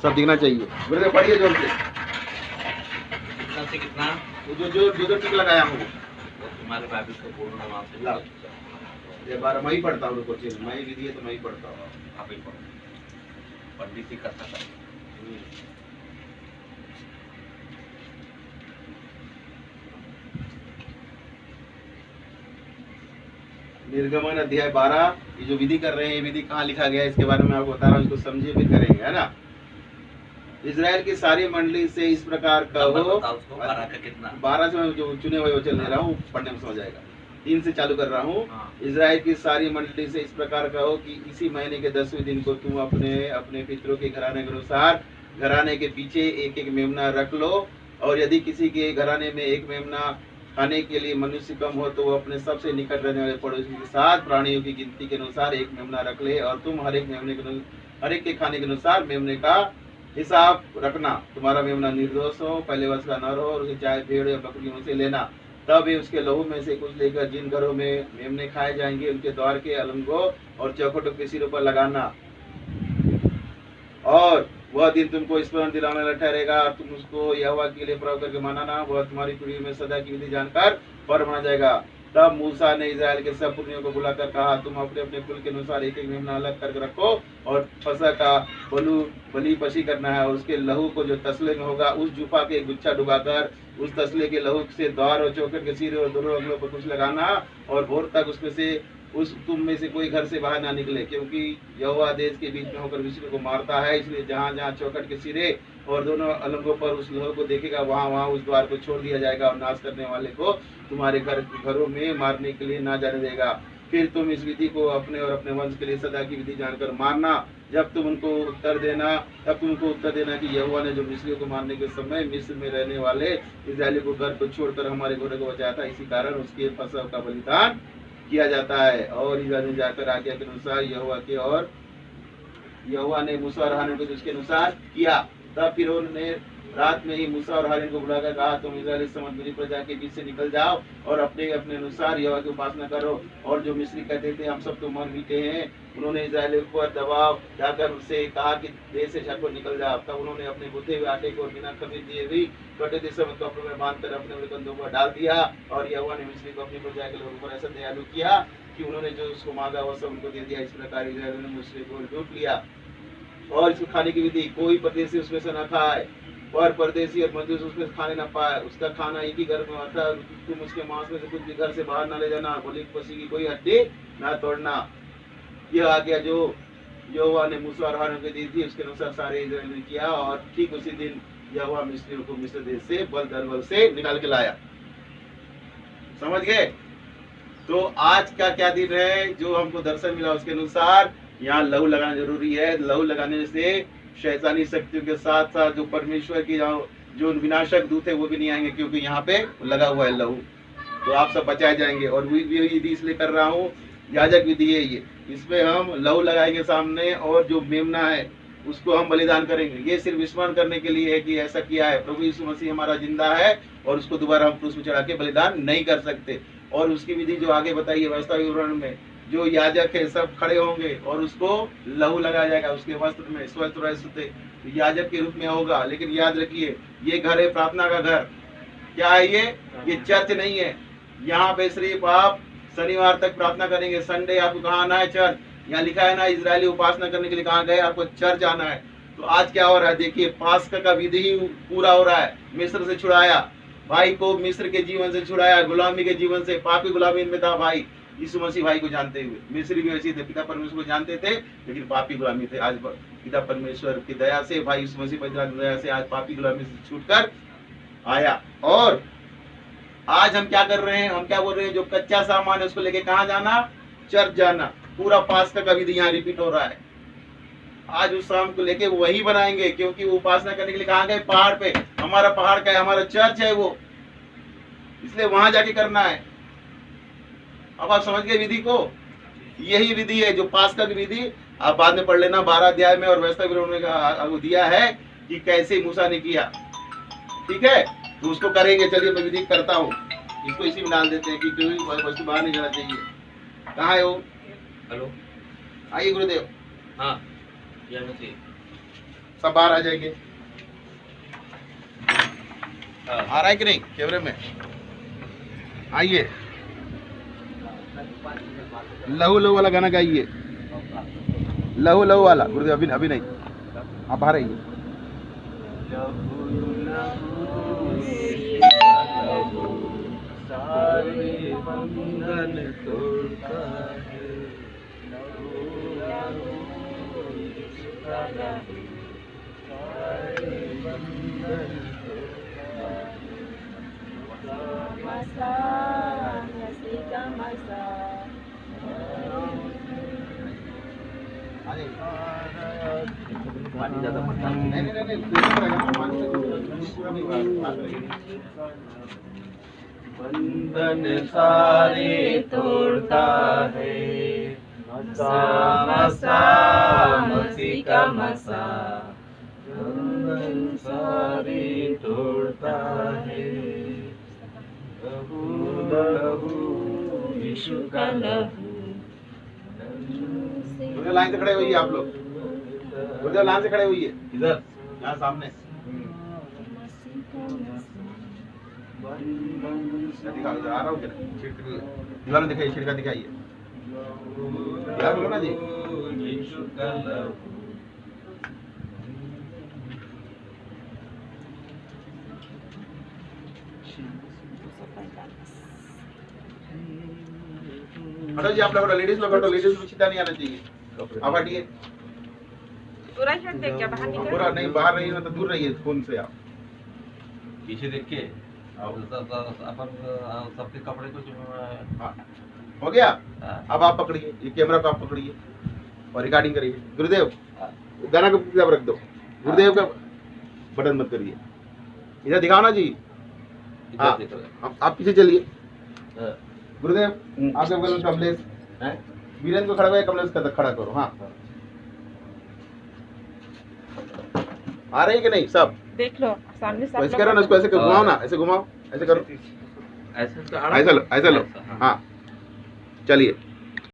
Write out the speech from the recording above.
सब दिखना चाहिए। गुरुदेव पढ़िए जोर से। कितना से कितना? जो जो जो जो टिक लगाया हूँ वो तुम्हारे बाइबल को बोलना वहाँ से ला। ये बार मैं ही पढ़ता हूँ, कोचिंग मैं ही विधि है तो मैं ही पढ़ता हूँ। आप ही पढ़ो, पंडित ही करता था। निर्गमन अध्याय 12, ये जो विधि कर रहे हैं, ये विधि कहाँ लिखा गया है इसके बारे में आपको बता रहा हूँ, इसको समझिए फिर करेंगे, है ना। इजराइल की सारी मंडली से इस प्रकार कहो। 12 से मैं जो चुने हुए वो चल नहीं रहा हूँ, पढ़ने में समझ आएगा। 3 से चालू कर रहा हूँ। इजराइल की सारी मंडली से इस प्रकार कहो कि इसी महीने के 10वें दिन को तुम अपने अपने पितरों के घराने के अनुसार घराने के पीछे एक एक मेमना रख लो, और यदि किसी के घराने में एक मेमना खाने के लिए मनुष्य कम हो तो वो अपने सबसे निकट रहने वाले पड़ोसी के साथ प्राणियों की गिनती के अनुसार एक मेमना रख ले, और तुम हर एक के खाने के अनुसार मेमने का हिसाब रखना। तुम्हारा मेमना निर्दोष हो, पहले वर्ष का नर हो, और उसे चाहे भेड़ या बकरियों से लेना। तब ये उसके लहू में से कुछ लेकर जिन घरों में मेमने खाए जाएंगे उनके द्वार के अलंगों और चौखटों के सिरों पर लगाना, और वह दिन तुमको स्मरण दिलाने वाला ठहरेगा। तुम उसको यहोवा के लिए प्रभु करके मनाना, वह तुम्हारी पीढ़ी में सदा की विधि जानकर पर्व मना जाएगा। तब मूसा ने इस्राएल के सब पुरनियों को बुलाकर कहा, तुम अपने अपने कुल के अनुसार एक एक मेमना अलग करके रखो, और फसह का बलि पशी करना है। और उसके लहू को जो तसले में होगा उस जुफा के गुच्छा डुबाकर उस तसले के लहू से द्वार और चौखट के सिरे और दोनों अंगलों पर कुछ लगाना, और भोर तक उसमें से तुम में से कोई घर से बाहर ना निकले, क्योंकि यहोवा देश के बीच में होकर विश्व को मारता है। इसलिए जहाँ जहाँ चौखट के सिरे और दोनों अलंगों पर उस लहू को देखेगा, वहाँ वहाँ उस द्वार को छोड़ दिया जाएगा, और नाश करने वाले को तुम्हारे घरों में मारने के लिए ना जाने देगा। फिर तुम इस विधि को अपने और अपने वंश के लिए सदा की विधि जानकर मारना। जब तुम उनको उत्तर देना कि यहोवा ने जो मिस्रियों को मारने के समय मिस्र में रहने वाले इस्राएलियों को घर को छोड़कर हमारे घोड़े को बचाया था, इसी कारण उसके फसह का बलिदान किया जाता है। और इस्राएल ने जाकर आज्ञा के अनुसार यहोवा ने मूसा और हारून को उसके अनुसार किया। तब फिर उन्होंने रात में ही मूसा और हारून को बुलाकर कहा, तुम इस्राएली समस्त मेरी प्रजा के बीच से निकल जाओ और अपने अपने अनुसार यहोवा की उपासना करो। और जो मिस्री कहते थे हम सब तो मर मिटे हैं, उन्होंने इस्राएलियों पर दबाव जाकर उससे कहा कि देश से झटपट निकल जाओ। तब उन्होंने अपने गुथे हुए आटे को बिना खमीर दिए हुई कटे देशों में कपड़ों में बांधकर अपने अपने कंधों पर डाल दिया। और यहोवा ने मिस्री को अपनी प्रजा के लोगों पर ऐसा दयालु किया कि उन्होंने जो उसको मांगा वह सब उनको दे दिया। इस प्रकार इस्राएलियों ने मिस्री को लूट लिया। और इसको खाने की विधि, कोई परदेशी उसमें से न खाए, और परदेशी और मजदूर उसमें खाने न पाए। उसका खाना एक ही घर में आता है। तुम उसके मांस में से कुछ भी घर से बाहर न ले जाना। बलि पशु की कोई हड्डी न तोड़ना। यह आज्ञा जो यहोवा ने मूसा और हारून को दी थी उसके अनुसार सारे इस्राएल ने किया। और ठीक उसी दिन यहोवा मिस्रियों को मिस्र देश से बल से निकाल के लाया। समझ गए? तो आज का क्या दिन है जो हमको दर्शन मिला उसके अनुसार यहाँ लहू लगाना जरूरी है। लहू लगाने से शैतानी शक्तियों के साथ साथ जो परमेश्वर की जो विनाशक दूत है वो भी नहीं आएंगे, क्योंकि यहाँ पे लगा हुआ है लहू। तो आप सब बचाए जाएंगे। और विधि इसलिए कर रहा हूँ, याजक विधि है ये। इसमें हम लहू लगाएंगे सामने, और जो मेमना है उसको हम बलिदान करेंगे। ये सिर्फ स्मरण करने के लिए है कि ऐसा किया है। प्रभु यीशु मसीह हमारा जिंदा है, और उसको दोबारा हम क्रूस पे चढ़ा के बलिदान नहीं कर सकते। और उसकी विधि जो आगे बताई है व्यवस्था विवरण में, जो याजक है सब खड़े होंगे और उसको लहू लगाया जाएगा उसके वस्त्र में, स्वस्थ रहते याजक के रूप में होगा। लेकिन याद रखिए, ये घर है प्रार्थना का घर। क्या है ये चर्च नहीं है। यहाँ पे सिर्फ आप शनिवार तक प्रार्थना करेंगे। संडे आपको कहाँ आना है? चर्च। यहाँ लिखा है ना, इजरायली उपासना करने के लिए कहाँ गए? आपको चर्च आना है। तो आज क्या हो रहा है? देखिए, पास्का का विधि पूरा हो रहा है। मिस्र से छुड़ाया भाई को, मिस्र के जीवन से छुड़ाया, गुलामी के जीवन से। पापी गुलामी में था भाई यीशु मसीह भाई को जानते हुए। मिस्री भी वैसे थे, पिता परमेश्वर को जानते थे लेकिन पापी गुलामी थे। आज पिता परमेश्वर की दया से, भाई यीशु मसीह की दया से आज पापी गुलामी से छूटकर आया। और आज हम क्या कर रहे हैं? हम क्या बोल रहे हैं? जो कच्चा सामान है उसको लेके कहाँ जाना? चर्च जाना। पूरा पास्का का विधि यहाँ रिपीट हो रहा है। आज उस शाम को लेके वही बनाएंगे, क्योंकि वो उपासना करने के लिए कहाँ गए? पहाड़ पे। हमारा पहाड़ का है, हमारा चर्च है वो, इसलिए वहां जाके करना है। अब आप समझ गए विधि को? यही विधि है जो पास्का की विधि। आप बाद में पढ़ लेना 12 अध्याय में, और व्यवस्था विवरण में दिया है कि कैसे मूसा ने किया। ठीक है, तो उसको करेंगे। चलिए मैं विधि करता हूँ। इसको इसी में डाल देते हैं कि कोई वस्तु बाहर नहीं जाना चाहिए। कहाँ है वो? हेलो, आइए गुरुदेव। हाँ, सब बाहर आ जाएंगे। हाँ। आ रहा है कि नहीं कैमरे में? आइए, लहू लहू वाला गाना गाइए, लहू लहू वाला। गुरुदेव अभी अभी नहीं, आप बाहर आइए। सारे बंधन तोड़ता है, पानी ज्यादा मत डाल। नहीं नहीं नहीं, पूरा नहीं होगा। बंधन सारे तोड़ता है, मसा मसी का मसा, बंधन सारे तोड़ता है, लहू लहू यीशु का लहू। गुरुदेव लाइन से खड़े होइए आप लोग, गुरुदेव लाइन से खड़े होइए, इधर यहाँ सामने। दिखाओ इधर, आ रहा हूँ क्या? छिड़क दीवार में दिखाइए, छिड़का दिखाइए। क्या बोलो ना जी? यीशु का लहू। हटो जी, आप लोग हटो, लेडीज लोग हटो, लेडीज को सीधा नहीं आना चाहिए। आप हटिए। पूरा शर्ट देख क्या बाहर निकल? पूरा नहीं, बाहर रहिए ना तो दूर रहिए फोन से आप। पीछे देख के अपन सबके कपड़े को हाँ, हो गया। हाँ। अब आप पकड़िए, ये कैमरा को आप पकड़िए और रिकॉर्डिंग करिए। गुरुदेव गाना को किताब रख दो, गुरुदेव का बटन मत करिए। इधर दिखाओ ना जी। हाँ, आप पीछे चलिए। गुरुदेव आपके बगल में कमलेश हैं? वीरेंद्र को खड़ा हुआ है, कमलेश का खड़ा करो। हाँ, आ रही है कि नहीं सब? देख लो सामने सब ऐसे करो ना, इसको ऐसे घुमाओ ना, ऐसे घुमाओ, ऐसे करो, ऐसे तो ऐसा लो, ऐसा लो। हाँ, चलिए।